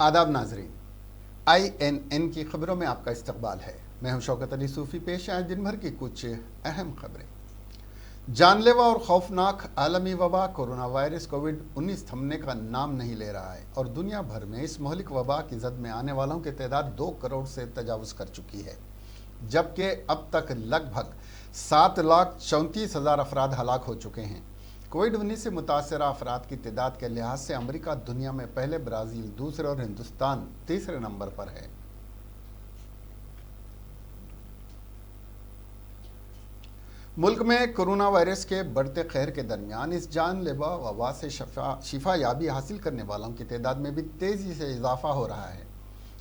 आदाब नाजरीन, INN की खबरों में आपका इस्तकबाल है। मैं हूं शौकत अली सूफ़ी। पेश आए दिन भर की कुछ अहम खबरें। जानलेवा और खौफनाक आलमी वबा कोरोना वायरस कोविड-19 थमने का नाम नहीं ले रहा है और दुनिया भर में इस मोहलिक वबा की जद में आने वालों की तादाद 2 करोड़ से तजावुज़ कर चुकी है, जबकि अब तक लगभग 7,34,000 अफराद हलाक हो चुके हैं। कोविड-19 से मुतासर अफराद की तादाद के लिहाज से अमेरिका दुनिया में पहले, ब्राज़ील दूसरे और हिंदुस्तान तीसरे नंबर पर है। मुल्क में कोरोना वायरस के बढ़ते कहर के दरमियान इस जानलेवा वबा से शिफा याबी हासिल करने वालों की तादाद में भी तेज़ी से इजाफा हो रहा है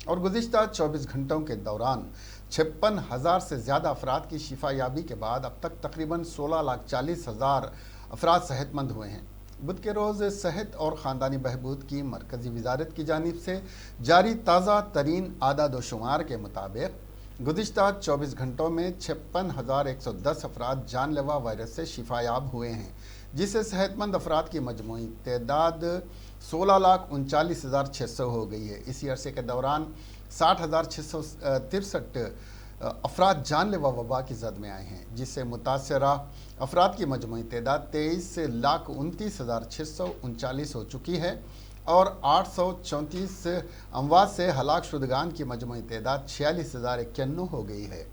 और गुज़िश्ता 24 घंटों के दौरान 56,000 से ज़्यादा अफराद की शिफा याबी के बाद अब तक तकरीबन 16,40,000 अफराद सेहतमंद हुए हैं। बुध के रोज़ सेहत और ख़ानदानी बहबूद की मरकज़ी वजारत की जानिब से जारी ताज़ा तरीन आदाद-ओ-शुमार के मुताबिक गुज़िश्ता 24 घंटों में 56,110 अफराद जानलेवा वायरस से शिफायाब हुए हैं, जिससे सेहतमंद अफराद की मजमूई तादाद 16,39,600 हो गई है। इसी अरसे के दौरान 60,663 अफराद जानलेवा वबा की जद में आए हैं, जिससे मुतासरा अफराद की मजमूई तादाद 23,29,639 हो चुकी है और 834 अमवात से हलाक शुदगान की मजमूई तादाद 46,091 हो गई है।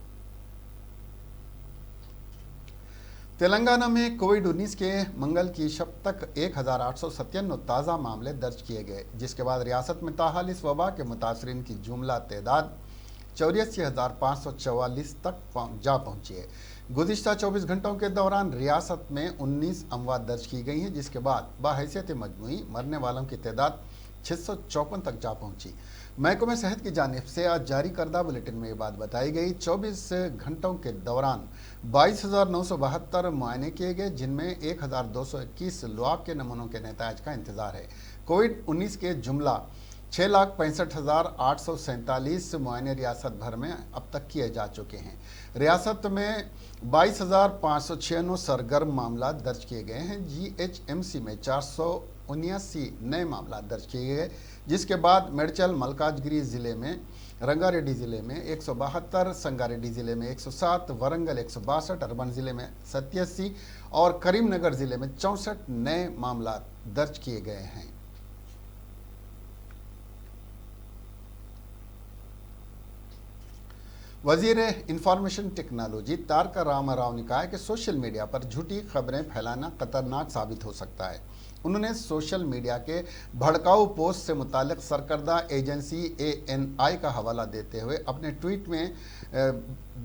तेलंगाना में कोविड-19 के मंगल की शब तक 1,897 ताज़ा मामले दर्ज किए गए, जिसके बाद रियासत में ताहाल इस वबा के मुतासरीन की जुमला तादाद 84,544 तक जा पहुँची है। गुज़िश्ता 24 घंटों के दौरान रियासत में 19 अमवात दर्ज की गई हैं, जिसके बाद बाहैसियत मजमूई मरने वालों की तादाद 654 तक जा पहुँची। महकमे सेहत की जानिब से आज जारी करदा बुलेटिन में ये बात बताई गई। 24 घंटों के दौरान 22,972 मुआयने किए गए, जिनमें 1,221 लुआब के नमूनों के नतायज का इंतजार है। कोविड-19 के जुमला 6,65,847 मुआयने रियासत भर में अब तक किए जा चुके हैं। रियासत में 22,596 सरगर्म मामला दर्ज किए गए हैं। GHMC में 479 नए मामला दर्ज किए गए, जिसके बाद मेडचल मलकाजगिरी ज़िले में, रंगारेड्डी ज़िले में 172, संगारेड्डी ज़िले में 107, वरंगल 162, अर्बन ज़िले में 87 और करीमनगर ज़िले में 64 नए मामला दर्ज किए गए हैं। वज़ीर इंफॉर्मेशन टेक्नोलॉजी तारका रामाराव ने कहा है कि सोशल मीडिया पर झूठी खबरें फैलाना खतरनाक साबित हो सकता है। उन्होंने सोशल मीडिया के भड़काऊ पोस्ट से मुतालिक सरकर्दा एजेंसी ANI का हवाला देते हुए अपने ट्वीट में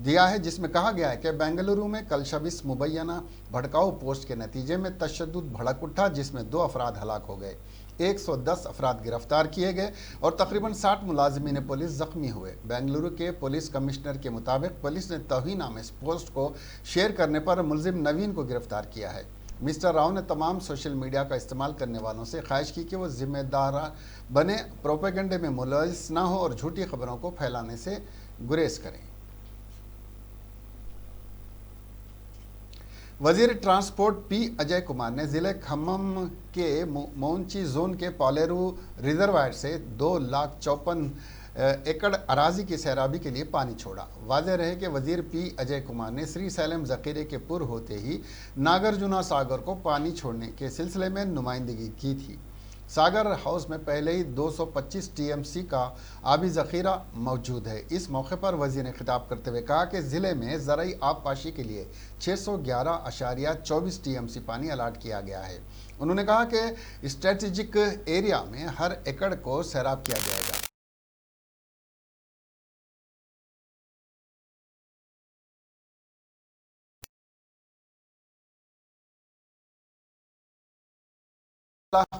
दिया है, जिसमें कहा गया है कि बेंगलुरु में कल शब इस मुबैना भड़काऊ पोस्ट के नतीजे में तशद्दुद भड़क उठा, जिसमें 2 अफराद हलाक हो गए, 110 अफराद गिरफ्तार किए गए और तकरीबन 60 मुलाजिमीन पुलिस जख्मी हुए। बेंगलुरु के पुलिस कमिश्नर के मुताबिक पुलिस ने तौहीन-आमेज पोस्ट को शेयर करने पर मुलजिम नवीन को गिरफ्तार किया है। मिस्टर राव ने तमाम सोशल मीडिया का इस्तेमाल करने वालों से ख्वाहिश की कि वो जिम्मेदार बने, प्रोपेगेंडे में मुलविस ना हो और झूठी खबरों को फैलाने से गुरेज करें। वजीर ट्रांसपोर्ट P अजय कुमार ने ज़िले खम्मम के मोंची जोन के पालेरू रिजर्वायर से 2,54,000 एकड़ अराजी की सैराबी के लिए पानी छोड़ा। वाज़ेह रहे कि वजीर P अजय कुमार ने श्री सैलम ज़ख़ीरे के पुर होते ही नागार्जुना सागर को पानी छोड़ने के सिलसिले में नुमाइंदगी की थी। सागर हाउस में पहले ही 225 TMC का आबी ज़ख़ीरा मौजूद है। इस मौके पर वज़ीर ने खिताब करते हुए कहा कि ज़िले में ज़रई आबपाशी के लिए 611.24 TMC पानी अलाट किया गया है। उन्होंने कहा कि स्ट्रेटेजिक एरिया में हर एकड़ को सैराब किया जाएगा।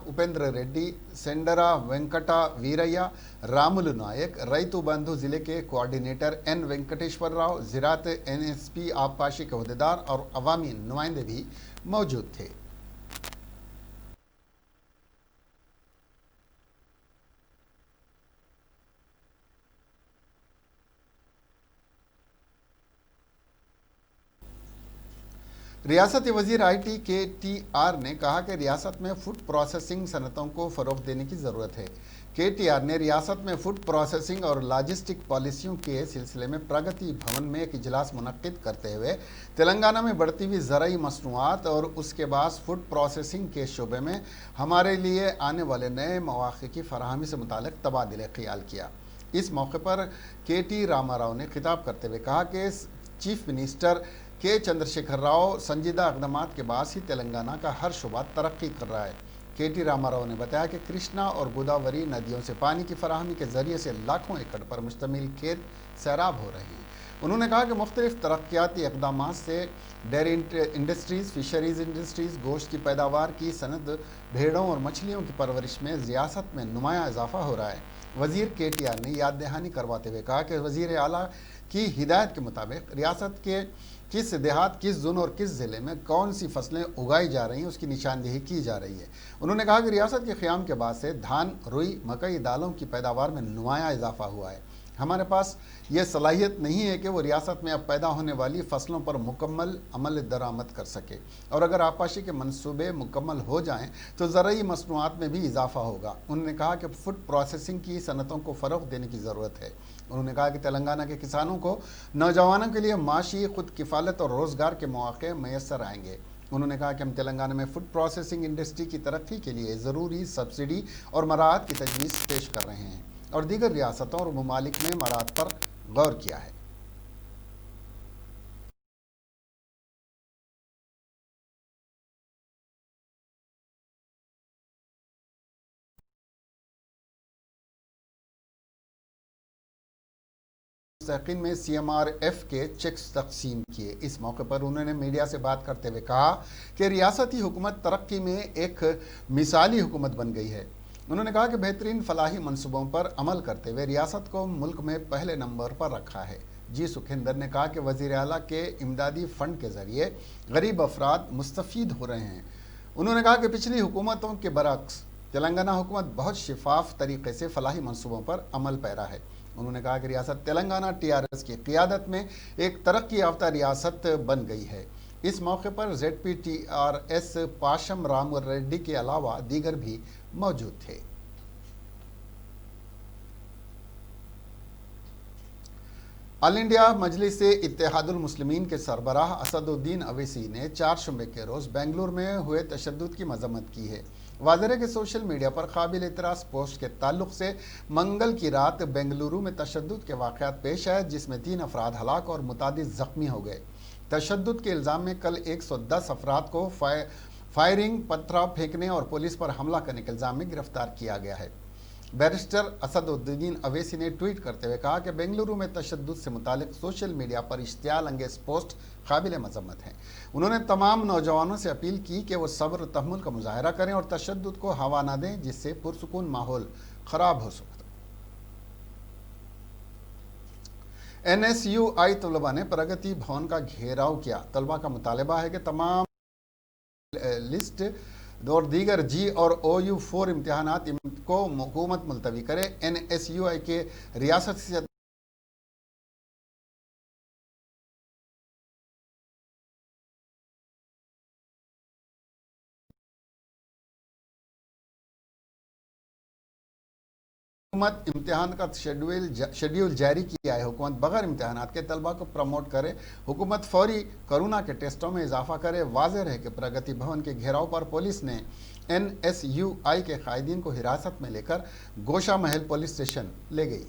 उपेंद्र रेड्डी, सेंडरा वेंकटा वीरయ్య, रामुलु नायक, रैतु बंधु जिले के कोऑर्डिनेटर N वेंकटेश्वर राव, ज़राअत NSP आबपाशी के अहदेदार और अवामी नुमाइंदे भी मौजूद थे। रियासती वजीर IT KTR ने कहा कि रियासत में फूड प्रोसेसिंग सनतों को फ़रोग़ देने की ज़रूरत है। KTR ने रियासत में फूड प्रोसेसिंग और लॉजिस्टिक पॉलिसियों के सिलसिले में प्रगति भवन में एक इजलास मुनक्किद करते हुए तेलंगाना में बढ़ती हुई ज़राई मसनूआत और उसके बाद फूड प्रोसेसिंग के शोबे में हमारे लिए आने वाले नए मौक़े की फराहमी से मुताल्लिक़ तबादिल ख़याल किया। इस मौके पर KT रामाराव ने खिताब करते हुए कहा कि चीफ मिनिस्टर के चंद्रशेखर राव संजीदा इक़दाम के बाद ही तेलंगाना का हर शुबा तरक्की कर रहा है। KT रामाराव ने बताया कि कृष्णा और गोदावरी नदियों से पानी की फराहमी के जरिए से लाखों एकड़ पर मुश्तमिल खेत सैराब हो रहे हैं। उन्होंने कहा कि मुख्तलिफ तरक्याती इक़दाम से डेयरी इंडस्ट्रीज़, फिशरीज़ इंडस्ट्रीज़, गोश्त की पैदावार की सनद, भेड़ों और मछलियों की परवरिश में रियासत में नुमाया इजाफा हो रहा है। वज़ीर KTR ने याद दहानी करवाते हुए कहा कि वज़ीर आला की हिदायत के मुताबिक रियासत के किस देहात, किस जोन और किस ज़िले में कौन सी फसलें उगाई जा रही हैं उसकी निशानदेही की जा रही है। उन्होंने कहा कि रियासत के क़याम के बाद से धान, रुई, मकई, दालों की पैदावार में नुमाया इजाफा हुआ है। हमारे पास यह सलाहियत नहीं है कि वो रियासत में अब पैदा होने वाली फ़सलों पर मुकम्मल अमल दरामद कर सके, और अगर आपाशी के मनसूबे मुकम्मल हो जाएं तो ज़राई मसनूआत में भी इजाफा होगा। उन्होंने कहा कि फूड प्रोसेसिंग की सनतों को फ़रोग़ देने की ज़रूरत है। उन्होंने कहा कि तेलंगाना के किसानों को, नौजवानों के लिए माशी खुद किफ़ालत और रोज़गार के मौक़े मैसर आएंगे। उन्होंने कहा कि हम तेलंगाना में फूड प्रोसेसिंग इंडस्ट्री की तरक्की के लिए ज़रूरी सब्सिडी और मराहत की तजवीज़ पेश कर रहे हैं और दीगर रियासतों और ममालिक ने मराहत पर गौर किया है। मुस्तकिन में CMRF के चेक्स तकसीम किए। इस मौके पर उन्होंने मीडिया से बात करते हुए कहा कि रियासती हुकूमत तरक्की में एक मिसाली हुकूमत बन गई है। उन्होंने कहा कि बेहतरीन फलाही मनसूबों पर अमल करते हुए रियासत को मुल्क में पहले नंबर पर रखा है। जी सुखिंदर ने कहा कि वज़ीर आला के इमदादी फ़ंड के ज़रिए गरीब अफराद मुस्तफ़ीद हो रहे हैं। उन्होंने कहा कि पिछली हुकूमतों के बरक्स तेलंगाना हुकूमत बहुत शिफाफ तरीके से फलाही मनसूबों पर अमल पैरा है। उन्होंने कहा कि रियासत तेलंगाना TRS की क़ियादत में एक तरक्की याफ्ता रियासत बन गई है। इस मौके पर ZP TRS पाशम राम रेड्डी के अलावा दीगर भी मौजूद थे। ऑल इंडिया मजलिस इत्तेहादुल मुस्लिमीन के सरबराह असदुद्दीन अवैसी ने 4 शुमे के रोज़ बेंगलुरु में हुए तशद्दुद की मजम्मत की है। वाज़ेह है कि सोशल मीडिया पर काबिल एतराज़ पोस्ट के ताल्लुक़ से मंगल की रात बेंगलुरु में तशद्दुद के वाक़यात पेश आए, जिसमें 3 अफराद हलाक और मुतादिद ज़ख्मी हो गए। तशद्दुद के इल्ज़ाम में कल 110 अफराद को फायरिंग, पत्थर फेंकने और पुलिस पर हमला करने के इल्ज़ाम में गिरफ्तार किया गया है। बैरिस्टर असदुद्दीन अवैसी ने ट्वीट करते हुए कहा कि बेंगलुरु में तशद्दुद से मुतालिक सोशल मीडिया पर इश्तियाल अंगेज़ पोस्ट काबिल मज़म्मत हैं। उन्होंने तमाम नौजवानों से अपील की कि वो सब्र तहम्मुल का मुजाहरा करें और तशद्दुद को हवा ना दें, जिससे पुरसुकून माहौल ख़राब हो सकता। NSUI तलबा ने प्रगति भवन का घेराव किया। तलबा का मुतालबा है कि तमाम लिस्ट और दीगर G और OU4 इम्तहानात को हुकूमत मुलतवी करे। NSUI के रियासत से हुकूमत इम्तहान का शेड्यूल जारी किया है। हुकूमत बगैर इम्तहानात के तलबा को प्रमोट करे। हुकूमत फौरी कोरोना के टेस्टों में इजाफा करे। वाज़ेह है कि प्रगति भवन के घेराव पर पुलिस ने NSUI के कायदीन को हिरासत में लेकर गोशा महल पुलिस स्टेशन ले गई।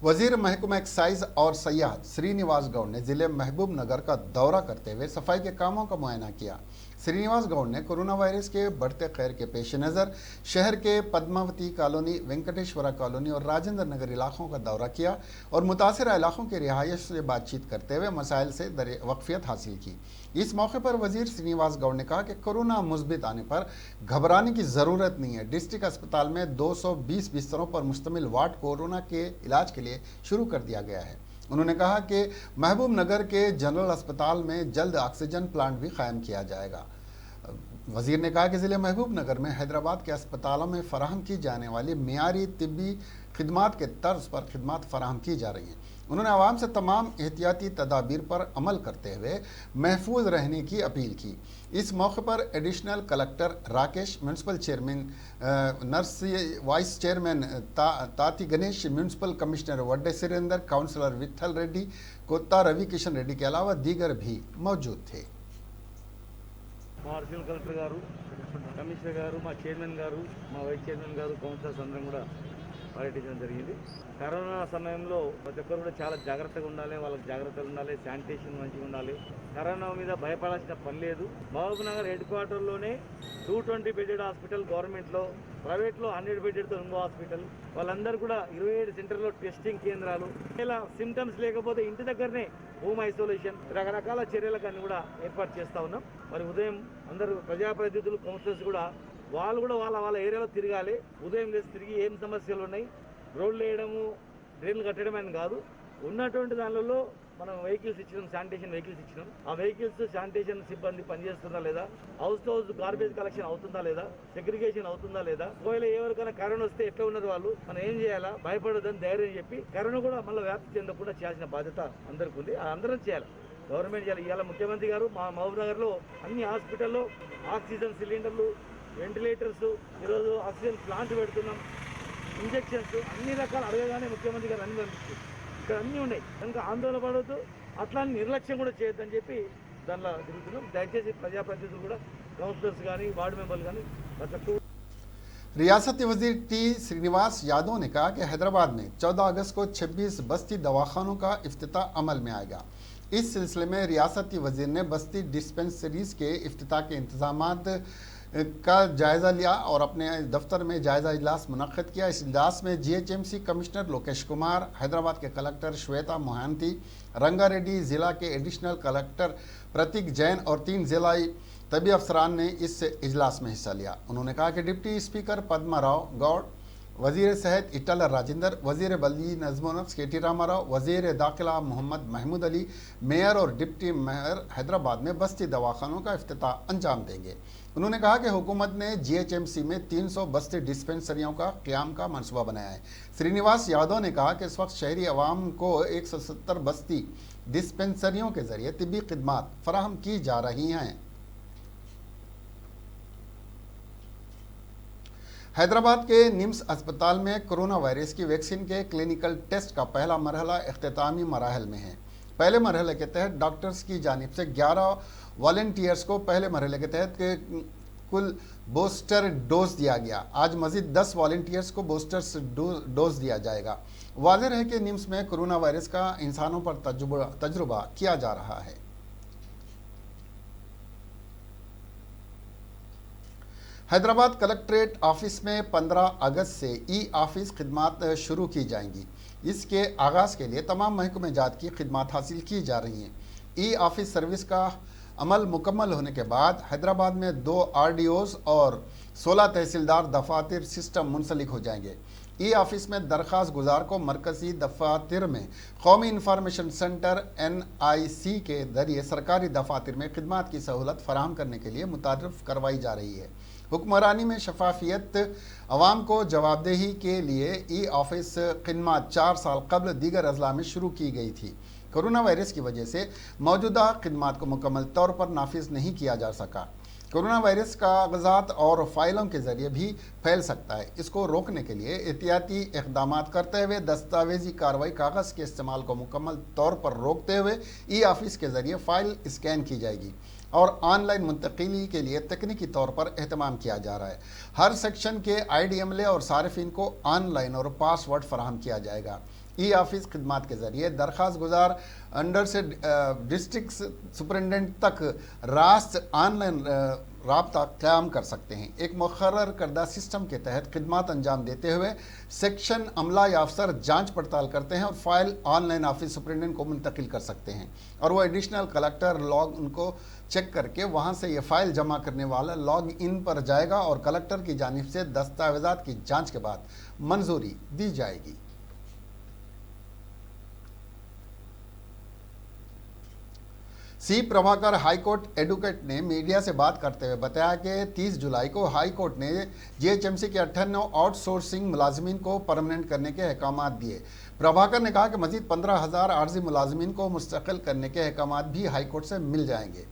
वजीर महकमा एक्साइज और सयाहत श्रीनिवास गौड़ ने जिले महबूब नगर का दौरा करते हुए सफाई के कामों का मुआयना किया। श्रीनिवास गौड़ ने कोरोना वायरस के बढ़ते खैर के पेश नज़र शहर के पद्मावती कॉलोनी, वेंकटेश्वरा कॉलोनी और राजेंद्र नगर इलाकों का दौरा किया और मुतासरा इलाकों के रिहायश से बातचीत करते हुए मसाइल से वक्फियत हासिल की। इस मौके पर वजीर श्रीनिवास गौड़ ने कहा कि कोरोना मुस्बित आने पर घबराने की ज़रूरत नहीं है। डिस्ट्रिक्ट अस्पताल में 220 बिस्तरों पर मुश्तमिल वार्ड कोरोना के इलाज के लिए शुरू कर दिया गया है। उन्होंने कहा कि महबूब नगर के जनरल अस्पताल में जल्द ऑक्सीजन प्लांट भी कायम किया जाएगा। वजीर ने कहा कि ज़िले महबूब नगर में हैदराबाद के अस्पतालों में फराहम की जाने वाली मियारी तिब्बी खिदमात के तर्ज पर खिदमात फराहम की जा रही हैं। उन्होंने आवाम से तमाम एहतियाती तदाबीर पर अमल करते हुए महफूज रहने की अपील की। इस मौके पर additional collector Rakesh, municipal chairman Narsi, vice chairman Tati Ganesh, municipal commissioner Vadde Surender, counsellor Vitthal Reddy, कोत्ता रवि किशन रेड्डी के अलावा दीगर भी मौजूद थे। అడిషనల్ కలెక్టర్ గారు, కమిషనర్ గారు, మా చైర్మన్ గారు, మా వైస్ చైర్మన్ గారు, కౌన్సిలర్స్ అందరం కూడా పర్యటించడం జరిగింది। కరోనా సమయంలో ప్రతి ఒక్కరు కూడా చాలా జాగ్రత్తగా ఉండాలి, వాళ్ళకి జాగ్రత్తగా ఉండాలి, శానిటేషన్ మంచిగా ఉండాలి। కరోనా మీద భయపడాల్సిన పని లేదు। మహబూబ్ నగర్ హెడ్ క్వార్టర్లోనే 220 బెడెడ్ హాస్పిటల్, గవర్నమెంట్లో, ప్రైవేట్లో 100 బెడెడ్తో ఇంకో హాస్పిటల్, వాళ్ళందరూ కూడా 27 సెంటర్లో టెస్టింగ్ కేంద్రాలు, ఇలా సిమ్టమ్స్ లేకపోతే ఇంటి దగ్గరనే హోమ్ ఐసోలేషన్, రకరకాల చర్యలకు అన్ని కూడా ఏర్పాటు చేస్తూ ఉన్నాం। మరి ఉదయం అందరూ ప్రజాప్రతినిధులు, కౌన్సిలర్స్ కూడా వాళ్ళు కూడా వాళ్ళ ఏరియాలో తిరగాలి। ఉదయం లేచి తిరిగి ఏం సమస్యలు ఉన్నాయి, రోడ్లు వేయడము, డ్రైన్లు కట్టడం అని కాదు, ఉన్నటువంటి దానిలో మనం వెహికల్స్ ఇచ్చినాం, శానిటేషన్ వెహికల్స్ ఇచ్చినాం। ఆ వెహికల్స్ శానిటేషన్ సిబ్బంది పనిచేస్తుందా లేదా, house to house garbage collection అవుతుందా లేదా, సెగ్రిగేషన్ అవుతుందా లేదా, ఒకవేళ ఎవరికైనా కరోనా వస్తే ఎట్లా ఉన్నారు వాళ్ళు, మనం ఏం చేయాలా, భయపడదని ధైర్యం చెప్పి కరోనా కూడా మళ్ళీ వ్యాప్తి చెందకుండా చేయాల్సిన బాధ్యత అందరికీ ఉంది। అందరం చేయాలి, గవర్నమెంట్ చేయాలి। ఇవాళ ముఖ్యమంత్రి గారు మా మహబూబ్ నగర్లో అన్ని హాస్పిటల్లో ఆక్సిజన్ సిలిండర్లు, వెంటిలేటర్స్, ఈరోజు ఆక్సిజన్ ప్లాంట్ పెడుతున్నాం, ఇంజెక్షన్స్ అన్ని రకాలు అడగగానే ముఖ్యమంత్రి గారు అన్ని పంపిస్తారు। ఇక్కడ అన్నీ ఉన్నాయి కనుక ఆందోళన పడవద్దు, అట్లా నిర్లక్ష్యం కూడా చేయొద్దని చెప్పి దానిలో తిరుగుతున్నాం। దయచేసి ప్రజాప్రతినిధులు కూడా, కౌన్సిలర్స్ కానీ, వార్డు మెంబర్లు కానీ ప్రతి रियासती वजीर टी श्रीनिवास यादव ने कहा कि हैदराबाद में 14 अगस्त को 26 बस्ती दवाखानों का इफ्तिताह अमल में आएगा। इस सिलसिले में रियासती वजीर ने बस्ती डिस्पेंसरीज के इफ्तिताह के इंतजामात का जायज़ा लिया और अपने दफ्तर में जायज़ा इजलास मुनक्किद किया। इस इजलास में GHMC कमिश्नर लोकेश कुमार, हैदराबाद के कलेक्टर श्वेता मोहांती, रंगारेड्डी, ज़िला के एडिशनल कलेक्टर प्रतीक जैन और 3 ज़िलाई तबी अफसरान ने इस इजलास में हिस्सा लिया। उन्होंने कहा कि डिप्टी स्पीकर पद्मा राव गौड़, वजीर सेहत इटल राजेंद्र, वजीर बल्दी नज़्म-ओ-नक्श KT रामाराव, वजीर दाखिला मोहम्मद महमूद अली, मेयर और डिप्टी मेयर हैदराबाद में बस्ती दवाखानों का इफ्तिताह अंजाम देंगे। उन्होंने कहा कि हुकूमत ने GHMC में 300 बस्ती डिस्पेंसरियों का क़याम का मनसूबा बनाया है। श्रीनिवास यादव ने कहा कि इस वक्त शहरी अवाम को 170 बस्ती डिस्पेंसरियों के ज़रिए तिब्बी खिदमात फराहम की जा रही हैं। हैदराबाद के निम्स अस्पताल में कोरोना वायरस की वैक्सीन के क्लिनिकल टेस्ट का पहला मरहला इख्तितामी मराहल में है। पहले मरहले के तहत डॉक्टर्स की जानिब से 11 वॉलंटियर्स को पहले मरहले के तहत कुल बूस्टर डोज दिया गया। आज मजीद 10 वॉलंटियर्स को बूस्टर डोज दिया जाएगा। वाज़ेह है कि निम्स में कोरोना वायरस का इंसानों पर तजुर्बा किया जा रहा है। हैदराबाद कलेक्ट्रेट ऑफिस में 15 अगस्त से ऑफिस खिदमात शुरू की जाएंगी। इसके आगाज़ के लिए तमाम महकमे जात की खिदमात हासिल की जा रही हैं। ऑफिस सर्विस का अमल मुकम्मल होने के बाद हैदराबाद में 2 RDOs और 16 तहसीलदार दफातर सिस्टम मुंसलिक हो जाएंगे। ऑफिस में दरख्वास्त गुजार को मरकज़ी दफातर में कौमी इंफॉर्मेशन सेंटर NIC के ज़रिए सरकारी दफातर में खिदमात की सहूलत फराहम करने के लिए मुतारिफ करवाई जा रही है। हुक्मरानी में शफाफियत, अवाम को जवाबदेही के लिए ऑफिस खिदमात 4 साल कबल दीगर अजला में शुरू की गई थी। कोरोना वायरस की वजह से मौजूदा खिदमात को मुकम्मल तौर पर नाफिज नहीं किया जा सका। कोरोना वायरस कागजात और फाइलों के जरिए भी फैल सकता है। इसको रोकने के लिए एहतियाती इकदाम करते हुए दस्तावेजी कार्रवाई कागज़ के इस्तेमाल को मुकम्मल तौर पर रोकते हुए ई ऑफिस के जरिए फ़ाइल स्कैन की जाएगी और ऑनलाइन मुंतकिली के लिए तकनीकी तौर पर एहतमाम किया जा रहा है। हर सेक्शन के IDMLA और सार्फिन को ऑनलाइन और पासवर्ड फराहम किया जाएगा। ई ऑफिस खिदमात के जरिए दरख्वास्त गुजार अंडर से डिस्ट्रिक्ट सुपरिटेंडेंट तक रास्त ऑनलाइन राब्ता क़याम कर सकते हैं। एक मुकर्रर करदा सिस्टम के तहत खिदमात अंजाम देते हुए सेक्शन अमला या अफसर जांच पड़ताल करते हैं और फाइल ऑनलाइन ऑफिस सुपरिटेंडेंट को मुंतकिल कर सकते हैं और वो एडिशनल कलेक्टर लॉग उनको चेक करके वहाँ से ये फाइल जमा करने वाला लॉग इन पर जाएगा और कलेक्टर की जानिब से दस्तावेज़ात की जाँच के बाद मंजूरी दी जाएगी। सी प्रभाकर हाईकोर्ट एडवोकेट ने मीडिया से बात करते हुए बताया कि 30 जुलाई को हाईकोर्ट ने GHMC के 98 आउटसोर्सिंग मुलाजमीन को परमानेंट करने के अहकाम दिए। प्रभाकर ने कहा कि मजीद 15,000 आर्जी मुलाजमीन को मुस्तकिल करने के अहकाम भी हाईकोर्ट से मिल जाएंगे।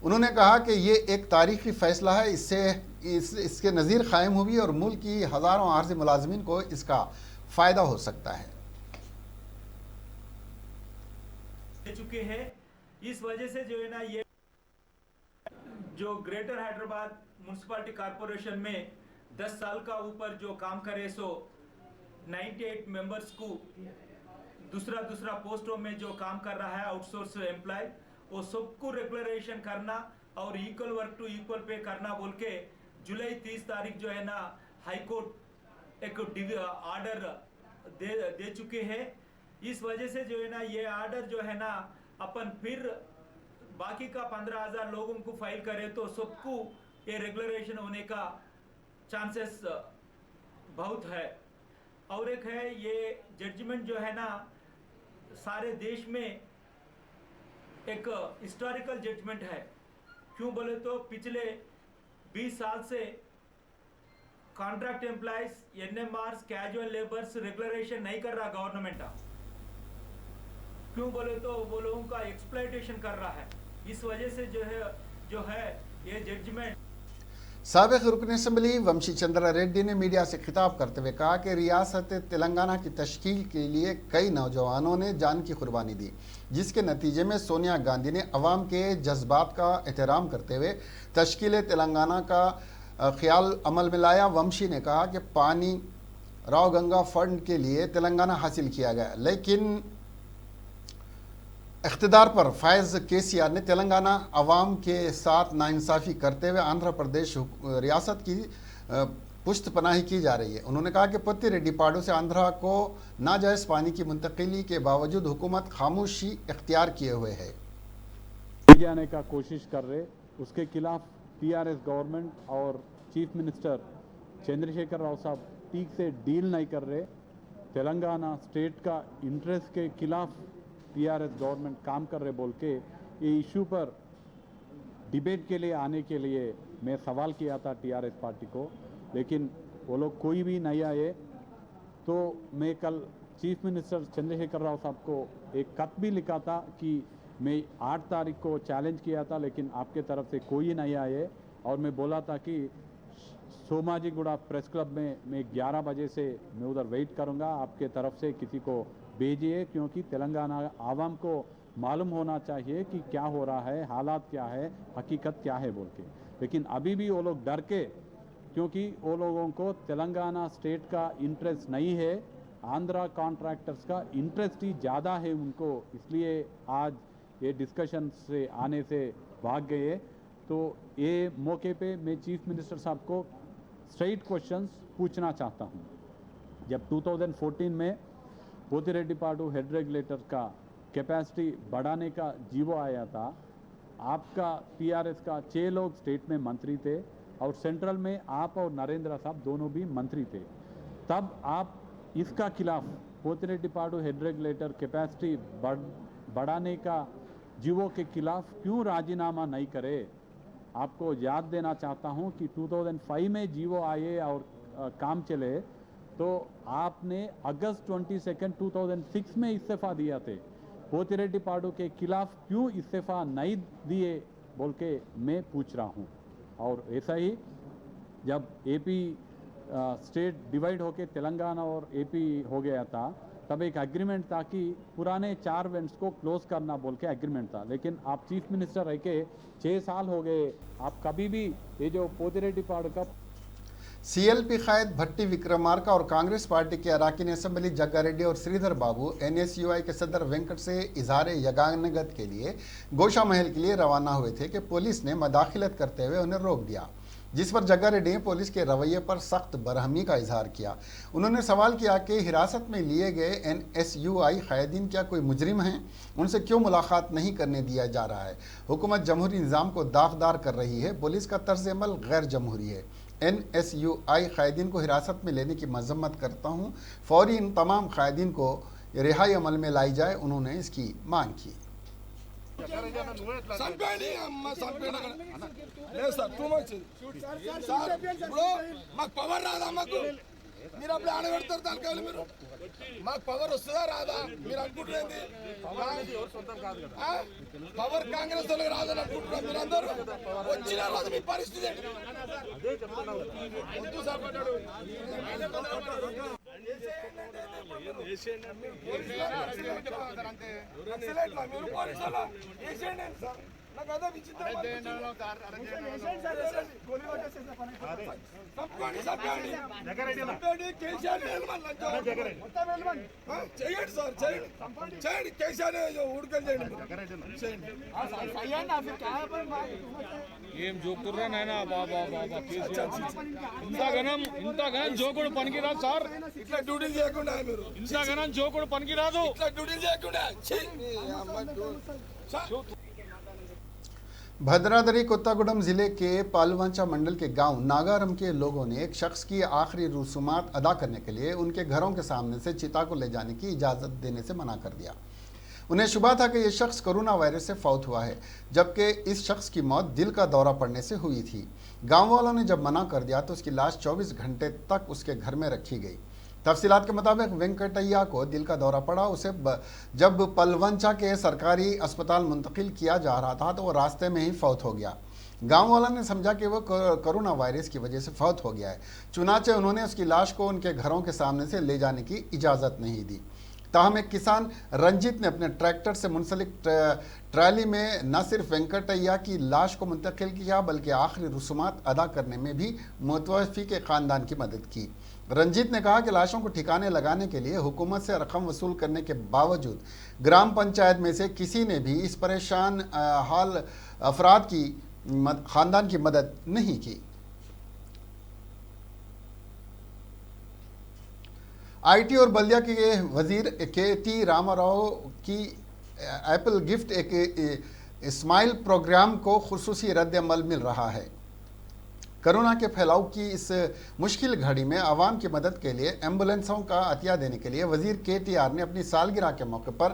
उन्होंने कहा कि ये एक तारीखी फैसला है, इसके नज़ीर कायम हुई और मुल्क की हज़ारों आर्जी मुलाजमीन को इसका फ़ायदा हो सकता है। चुके हैं, इस वजह से जो है ना ये जो ग्रेटर हैदराबाद म्युनिसिपैलिटी कॉरपोरेशन में 10 साल का ऊपर जो काम करे सो 98 मेंबर्स को दूसरा पोस्टों में जो काम कर रहा है आउटसोर्स एम्प्लॉय, वो सबको रेगुलराइजेशन करना और equal work two equal pay करना बोल के जुलाई 30 तारीख जो है ना हाई कोर्ट एक ऑर्डर दे चुके हैं। इस वजह से जो है ना ये ऑर्डर जो है ना अपन फिर बाकी का 15,000 लोगों को फाइल करें तो सबको ये रेगुलराइजेशन होने का चांसेस बहुत है। और एक है ये जजमेंट जो है ना सारे देश में एक हिस्टोरिकल जजमेंट है। क्यों बोले तो पिछले 20 साल से contract employees, NMRs, casual labours regularisation नहीं कर रहा गवर्नमेंट। क्यों बोले तो वो लोगों का एक्सप्लॉयटेशन कर रहा है। इस वजह से जो है ये जजमेंट। साबिक रुकन असम्बली वंशी चंद्रा रेड्डी ने मीडिया से खिताब करते हुए कहा कि रियासत तेलंगाना की तश्कील के लिए कई नौजवानों ने जान की कुर्बानी दी, जिसके नतीजे में सोनिया गांधी ने अवाम के जज्बात का एहतराम करते हुए तश्कील तेलंगाना का ख्याल अमल में लाया। वंशी ने कहा कि पानी राव गंगा फंड के लिए तेलंगाना हासिल किया गया, लेकिन इख्तिदार पर फैज़ KCR ने तेलंगाना अवाम के साथ नाइंसाफ़ी करते हुए आंध्र प्रदेश रियासत की पुश्त पनाही की जा रही है। उन्होंने कहा कि पत्ती रेड्डी पाडू से आंध्रा को नाजायज़ पानी की मुंतकिली के बावजूद हुकूमत खामोशी इख्तियार किए हुए है। जाने का कोशिश कर रहे, उसके खिलाफ TRS गवर्नमेंट और चीफ मिनिस्टर चंद्रशेखर राव साहब ठीक से डील नहीं कर रहे। तेलंगाना स्टेट का इंटरेस्ट के खिलाफ TRS गवर्नमेंट काम कर रहे बोल के ये इशू पर डिबेट के लिए आने के लिए मैं सवाल किया था TRS पार्टी को, लेकिन वो लोग कोई भी नहीं आए। तो मैं कल चीफ मिनिस्टर चंद्रशेखर राव साहब को एक खत भी लिखा था कि मैं 8 तारीख को चैलेंज किया था, लेकिन आपके तरफ से कोई नहीं आए। और मैं बोला था कि सोमाजीगुड़ा प्रेस क्लब में मैं 11 बजे से मैं उधर वेट करूंगा, आपके तरफ से किसी को भेजिए, क्योंकि तेलंगाना आवाम को मालूम होना चाहिए कि क्या हो रहा है, हालात क्या है, हकीकत क्या है बोल के। लेकिन अभी भी वो लोग डर के, क्योंकि वो लोगों को तेलंगाना स्टेट का इंटरेस्ट नहीं है, आंध्रा कॉन्ट्रैक्टर्स का इंटरेस्ट ही ज़्यादा है उनको, इसलिए आज ये डिस्कशन से आने से भाग गए। तो ये मौके पे मैं चीफ मिनिस्टर साहब को स्ट्रेट क्वेश्चंस पूछना चाहता हूँ। जब 2014 में पोतिरेड्डीपाडु हेड रेगुलेटर का कैपेसिटी बढ़ाने का जीवो आया था, आपका TRS का 6 लोग स्टेट में मंत्री थे और सेंट्रल में आप और नरेंद्र साहब दोनों भी मंत्री थे। तब आप इसका खिलाफ पोतिरेड्डीपाडु हेड रेगुलेटर कैपेसिटी बढ़ाने का जीवो के खिलाफ क्यों राजीनामा नहीं करे? आपको याद देना चाहता हूं कि 2005 में जीवो आए और काम चले तो आपने अगस्त 22 2006 में इस्तीफा दिया थे। पोतिरेड्डीपाडु के खिलाफ क्यों इस्तीफा नहीं दिए बोल के मैं पूछ रहा हूं। और ऐसा ही जब एपी स्टेट डिवाइड होके तेलंगाना और एपी हो गया था, तब एक एग्रीमेंट था कि पुराने 4 वेंट्स को क्लोज करना बोल के एग्रीमेंट था। लेकिन आप चीफ मिनिस्टर रह के 6 साल हो गए, आप कभी भी ये जो पोतिरेड्डीपाड़ का सीएलपी कायद भट्टी विक्रमार्का और कांग्रेस पार्टी के अराकीन असेंबली जग्गारेड्डी और श्रीधर बाबू एनएसयूआई के सदर वेंकट से इजहार यगानगत के लिए गोशा महल के लिए रवाना हुए थे कि पुलिस ने मदाखिलत करते हुए उन्हें रोक दिया, जिस पर जग्गारेड्डी ने पुलिस के रवैये पर सख्त बरहमी का इजहार किया। उन्होंने सवाल किया कि हिरासत में लिए गए एनएसयूआई कायदीन क्या कोई मुजरिम हैं, उनसे क्यों मुलाकात नहीं करने दिया जा रहा है। हुकूमत जमहूरी निज़ाम को दागदार कर रही है, पुलिस का तर्ज अमल गैर जमहूरी है। एनएसयूआई कायदीन को हिरासत में लेने की मजम्मत करता हूँ, फौरी इन तमाम कायदीन को रिहाई अमल में लाई जाए, उन्होंने इसकी मांग की। చంపేయండి అమ్మ చంపేయండి అక్కడ లేదు సార్ టూ మచ్ సార్ ఇప్పుడు మాకు పవర్ రాదా మాకు మీరు అప్పుడు ఆడబెడతారు తలకాయలు మీరు మాకు పవర్ వస్తుందా రాదా మీరు అనుకుంటున్నది పవర్ కాంగ్రెస్ వాళ్ళకి రాదని అనుకుంటున్నారు మీరు అందరూ వచ్చిన రోజు మీ పరిస్థితి వద్దు సార్ మీరు పోలీసులా వేసేయండి సార్ నాకు అదే విచిత్రం చేయండి సార్ చేయండి కేసీఆర్ ఉడకలు చేయండి ఏం జోకుర్రా నాయనా బాబా బాబా కేసీఆర్ ఇంతగానం జోకుడు పనికిరాదు సార్. ఇట్లా డ్యూటీలు చేయకుండా మీరు ఇంతగానం జోకుడు పనికిరాదు. ఇట్లా డ్యూటీలు చేయకుండా भद्रादरी कोत्तागुड़म जिले के पालवंचा मंडल के गांव नागारम के लोगों ने एक शख्स की आखिरी रसूमात अदा करने के लिए उनके घरों के सामने से चिता को ले जाने की इजाज़त देने से मना कर दिया। उन्हें शुबा था कि यह शख्स कोरोना वायरस से फौत हुआ है, जबकि इस शख्स की मौत दिल का दौरा पड़ने से हुई थी। गाँव वालों ने जब मना कर दिया तो उसकी लाश 24 घंटे तक उसके घर में रखी गई। तफसीलात के मुताबिक वेंकटैया को दिल का दौरा पड़ा। उसे जब पलवंचा के सरकारी अस्पताल मुंतकिल किया जा रहा था तो वो रास्ते में ही फौत हो गया। गांव वालों ने समझा कि वो कोरोना वायरस की वजह से फौत हो गया है, चुनाचे उन्होंने उसकी लाश को उनके घरों के सामने से ले जाने की इजाज़त नहीं दी। ताहम एक किसान रंजीत ने अपने ट्रैक्टर से मुंसलिक ट्राली में न सिर्फ वेंकटैया की लाश को मुंतकिल किया बल्कि आखिरी रसूमात अदा करने में भी मुतवफ़ी के ख़ानदान की मदद की। रंजीत ने कहा कि लाशों को ठिकाने लगाने के लिए हुकूमत से रकम वसूल करने के बावजूद ग्राम पंचायत में से किसी ने भी इस परेशान हाल अफराद की ख़ानदान की मदद नहीं की। आईटी और बल्दिया के वजीर के.टी. रामाराव की एप्पल गिफ्ट एक स्माइल प्रोग्राम को खुसूसी रद्द-ए-अमल मिल रहा है। कोरोना के फैलाव की इस मुश्किल घड़ी में आवाम की मदद के लिए एम्बुलेंसों का अतिया देने के लिए वजीर KTR ने अपनी सालगिरह के मौके पर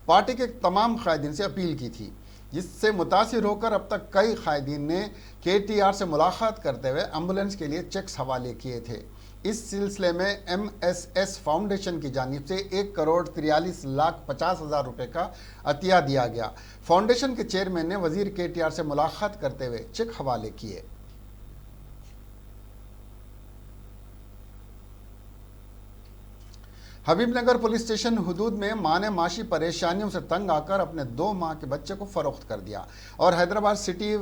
पार्टी के तमाम कायदीन से अपील की थी, जिससे मुतासिर होकर अब तक कई कायदीन ने KTR से मुलाकात करते हुए एम्बुलेंस के लिए चेक्स हवाले किए थे। इस सिलसिले में MSS फाउंडेशन की जानिब से 1,43,50,000 रुपये का अतिया दिया गया। फाउंडेशन के चेयरमैन ने वजीर KTR से मुलाकात करते हुए चेक हवाले किए। हबीबनगर पुलिस स्टेशन हुदूद में मां ने माशी परेशानियों से तंग आकर अपने 2 माह के बच्चे को फरोख्त कर दिया और हैदराबाद सिटी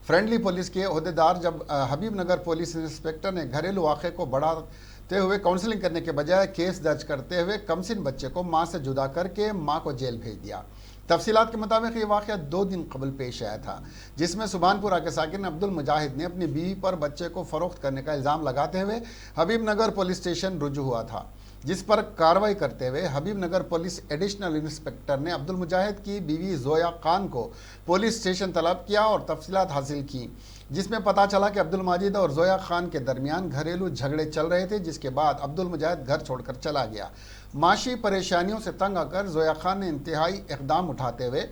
फ्रेंडली पुलिस के अहदेदार जब हबीबनगर पुलिस इंस्पेक्टर ने घरेलू वाक़े को बढ़ाते हुए काउंसलिंग करने के बजाय केस दर्ज करते हुए कमसिन बच्चे को मां से जुदा करके मां को जेल भेज दिया। तफसीलात के मुताबिक ये वाक़या 2 दिन कबल पेश आया था, जिसमें सुभानपुरा के साकिन अब्दुल मुजाहिद ने अपनी बीवी पर बच्चे को फरोख्त करने का इल्ज़ाम लगाते हुए हबीबनगर पुलिस स्टेशन रुजू हुआ था, जिस पर कार्रवाई करते हुए हबीबनगर पुलिस एडिशनल इंस्पेक्टर ने अब्दुल मुजाहिद की बीवी जोया खान को पुलिस स्टेशन तलब किया और तफसीलात हासिल की, जिसमें पता चला कि अब्दुल माजिद और जोया खान के दरमियान घरेलू झगड़े चल रहे थे, जिसके बाद अब्दुल मुजाहिद घर छोड़कर चला गया। माशी परेशानियों से तंग आकर जोया खान ने इंतहाई इक़दाम उठाते हुए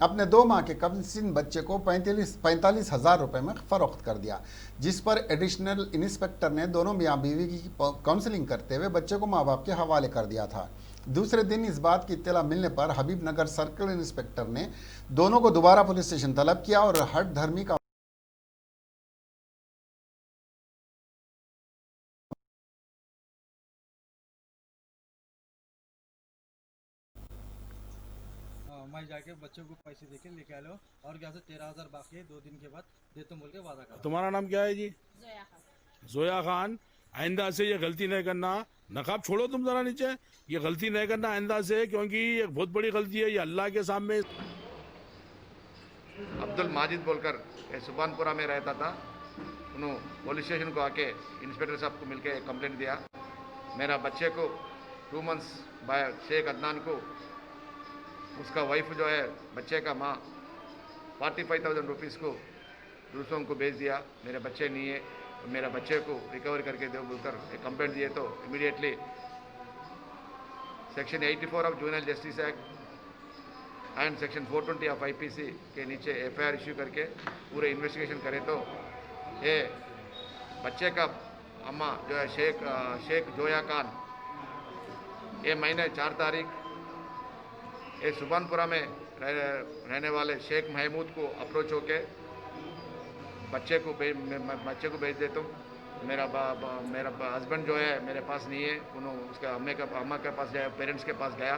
अपने 2 माह के कमसिन बच्चे को 45,000 रुपये में फ़रोख्त कर दिया, जिस पर एडिशनल इंस्पेक्टर ने दोनों मियाँ बीवी की काउंसलिंग करते हुए बच्चे को माँ बाप के हवाले कर दिया था। दूसरे दिन इस बात की इत्तला मिलने पर हबीबनगर सर्कल इंस्पेक्टर ने दोनों को दोबारा पुलिस स्टेशन तलब किया और हठ धर्मी का मैं जाके बच्चों को पैसे देके लेके आ लो और क्या से 13,000 बाकी है 2 दिन के बाद देता बोल के वादा कर। तुम्हारा नाम क्या है जी? जोया खान। जोया खान। आइंदा से ये गलती नहीं करना। नकाब छोड़ो तुम जरा नीचे। ये गलती नहीं करना आइंदा से, क्योंकि ये बहुत बड़ी गलती है, ये अल्लाह के सामने। अब्दुल माजिद बोलकर सुबानपुरा में रहता था। उन्होंने पुलिस स्टेशन को आके इंस्पेक्टर साहब को मिलके कंप्लेंट दिया। मेरा बच्चे को 2 मंथ्स बाय शेख अदनान को उसका वाइफ जो है बच्चे का माँ 45,000 रुपीज़ को दूसरों को भेज दिया। मेरे बच्चे नहीं है, मेरा बच्चे को रिकवर करके दो बोलकर कंप्लेंट दिए तो immediately section 84 of juvenile justice act and section 420 of IPC के नीचे एफआईआर इश्यू करके पूरे इन्वेस्टिगेशन करें तो ये बच्चे का अम्मा जो है शेख जोया खान ये महीने 4 तारीख ये सुबानपुरा में रहने वाले शेख महमूद को अप्रोच होके बच्चे को भेज देता हूँ। मेरा हस्बैंड जो है मेरे पास नहीं है, उन्होंने उसके अम्मा के पास गया, पेरेंट्स के पास गया।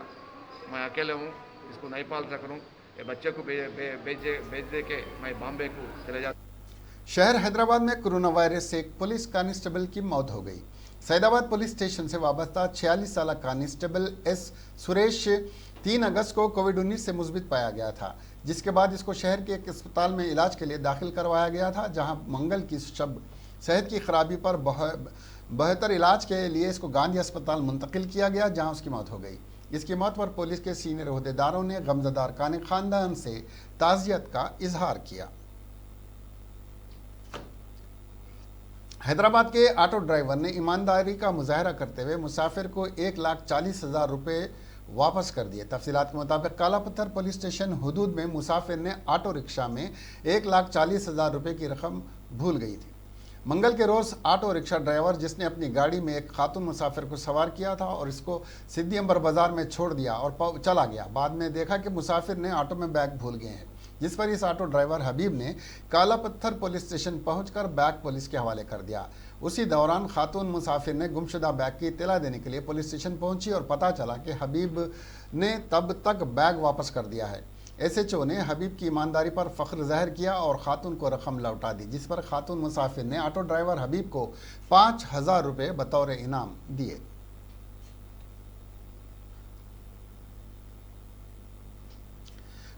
मैं अकेले हूँ, इसको नहीं पाल सक रहा हूँ। ये बच्चे को भेज दे के मैं बॉम्बे को चले जाता। शहर हैदराबाद में कोरोना वायरस से एक पुलिस कांस्टेबल की मौत हो गई। सैदाबाद पुलिस स्टेशन से वाबस्ता 46 साल कांस्टेबल एस सुरेश 3 अगस्त को कोविड-19 से मुस्बित पाया गया था, जिसके बाद इसको शहर के एक अस्पताल में इलाज के लिए दाखिल करवाया गया था, जहां मंगल की शब सेहत की खराबी पर बेहतर इलाज के लिए इसको गांधी अस्पताल मुंतकिल किया गया, जहां उसकी मौत हो गई। इसकी मौत पर पुलिस के सीनियर ओहदेदारों ने गमजदा अरकान खानदान से ताज़ियत का इजहार किया। हैदराबाद के ऑटो ड्राइवर ने ईमानदारी का मुजाहरा करते हुए मुसाफिर को 1,40,000 रुपये वापस कर दिए। तफसीलात के मुताबिक कालापत्थर पुलिस स्टेशन हुदूद में मुसाफिर ने ऑटो रिक्शा में 1,40,000 रुपये की रकम भूल गई थी। मंगल के रोज़ ऑटो रिक्शा ड्राइवर जिसने अपनी गाड़ी में एक खातून मुसाफिर को सवार किया था और इसको सिद्दी अंबर बाजार में छोड़ दिया और चला गया। बाद में देखा कि मुसाफिर ने ऑटो में बैग भूल गए हैं, जिस पर इस ऑटो ड्राइवर हबीब ने कालापत्थर पुलिस स्टेशन पहुंचकर बैग पुलिस के हवाले कर दिया। उसी दौरान खातून मुसाफिर ने गुमशुदा बैग की इत्तला देने के लिए पुलिस स्टेशन पहुंची और पता चला कि हबीब ने तब तक बैग वापस कर दिया है। एसएचओ ने हबीब की ईमानदारी पर फ़ख्र ज़ाहिर किया और खातून को रकम लौटा दी, जिस पर खातून मुसाफिर ने ऑटो ड्राइवर हबीब को 5,000 रुपये बतौर इनाम दिए।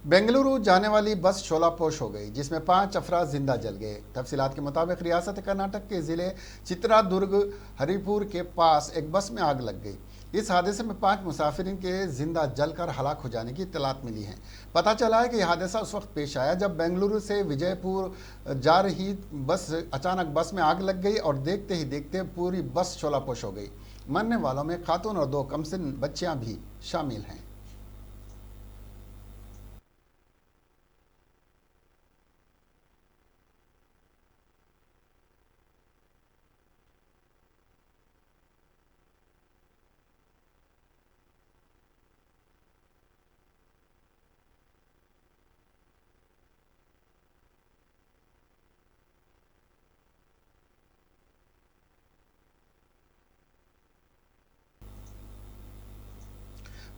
बेंगलुरु जाने वाली बस शोलापोश हो गई, जिसमें 5 अफराद जिंदा जल गए। तफसीलात के मुताबिक रियासत कर्नाटक के ज़िले चित्रादुर्ग हरिपुर के पास एक बस में आग लग गई। इस हादसे में 5 मुसाफिरीन के जिंदा जलकर हलाक हो जाने की इत्तलात मिली हैं। पता चला है कि यह हादसा उस वक्त पेश आया जब बेंगलुरु से विजयपुर जा रही बस अचानक बस में आग लग गई और देखते ही देखते पूरी बस शोलापोश हो गई। मरने वालों में खातून और 2 कमसिन बच्चियां भी शामिल हैं।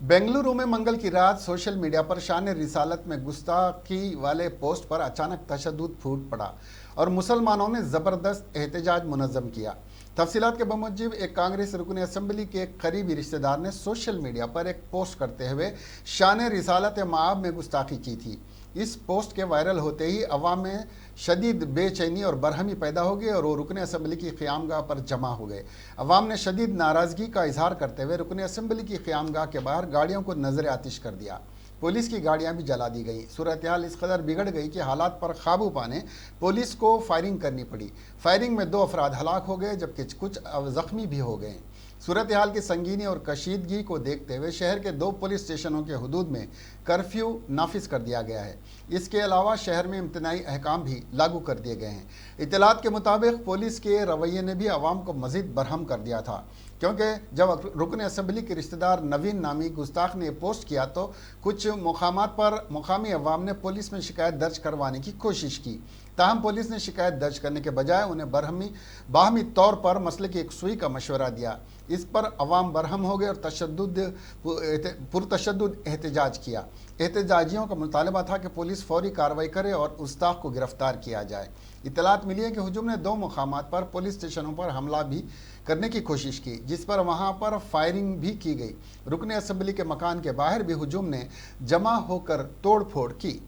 बेंगलुरु में मंगल की रात सोशल मीडिया पर शान रिसालत में गुस्ताखी वाले पोस्ट पर अचानक तशद्दुद फूट पड़ा और मुसलमानों ने ज़बरदस्त एहतजाज मुनज़्ज़म किया। तफसीलात के बमुजिब एक कांग्रेस रुकन असम्बली के एक करीबी रिश्तेदार ने सोशल मीडिया पर एक पोस्ट करते हुए शान रिसालत माब में गुस्ताखी की थी। इस पोस्ट के वायरल होते ही अवाम में शदीद बेचैनी और बरहमी पैदा हो गई और वो रुकन असम्बली की क़यामगाह पर जमा हो गए। अवाम ने शदीद नाराज़गी का इजहार करते हुए रुकन असम्बली की क़यामगाह के बाहर गाड़ियों को नज़र आतिश कर दिया। पुलिस की गाड़ियां भी जला दी गई। सूरत हाल इस कदर बिगड़ गई कि हालात पर काबू पाने पुलिस को फायरिंग करनी पड़ी। फायरिंग में 2 अफराद हलाक हो गए जबकि कुछ ज़ख्मी भी हो गए। सूरत हाल की संगीनी और कशीदगी को देखते हुए शहर के 2 पुलिस स्टेशनों के हुदूद में कर्फ्यू नाफिज कर दिया गया है। इसके अलावा शहर में इम्तनाई अहकाम भी लागू कर दिए गए हैं। इत्तलात के मुताबिक पुलिस के रवैये ने भी आवाम को मज़ीद बरहम कर दिया था, क्योंकि जब रुकन असम्बली के रिश्तेदार नवीन नामी गुस्ताख ने पोस्ट किया तो कुछ मुकामात पर मुकामी अवाम ने पुलिस में शिकायत दर्ज करवाने की कोशिश की। ताहम पुलिस ने शिकायत दर्ज करने के बजाय उन्हें बाहमी तौर पर मसले की एकसुई का मशवरा दिया। इस पर अवाम बरहम हो गए और पुरतशद्दुद एहतजाज किया। एहतजाजियों का मुतालबा था कि पुलिस फौरी कार्रवाई करे और गुस्ताख को गिरफ्तार किया जाए। इतलात मिली है कि हुजूम ने 2 मुकामात पर पुलिस स्टेशनों पर हमला भी करने की कोशिश की, जिस पर वहां पर फायरिंग भी की गई। रुकने असम्बली के मकान के बाहर भी हुजूम ने जमा होकर तोड़ फोड़ की।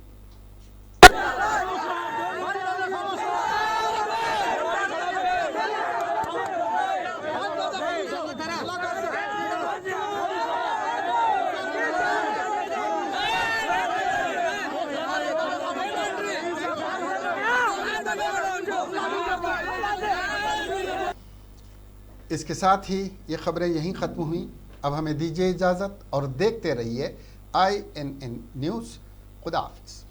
इसके साथ ही ये खबरें यहीं ख़त्म हुई। अब हमें दीजिए इजाज़त और देखते रहिए INN न्यूज़। खुदा हाफिज़।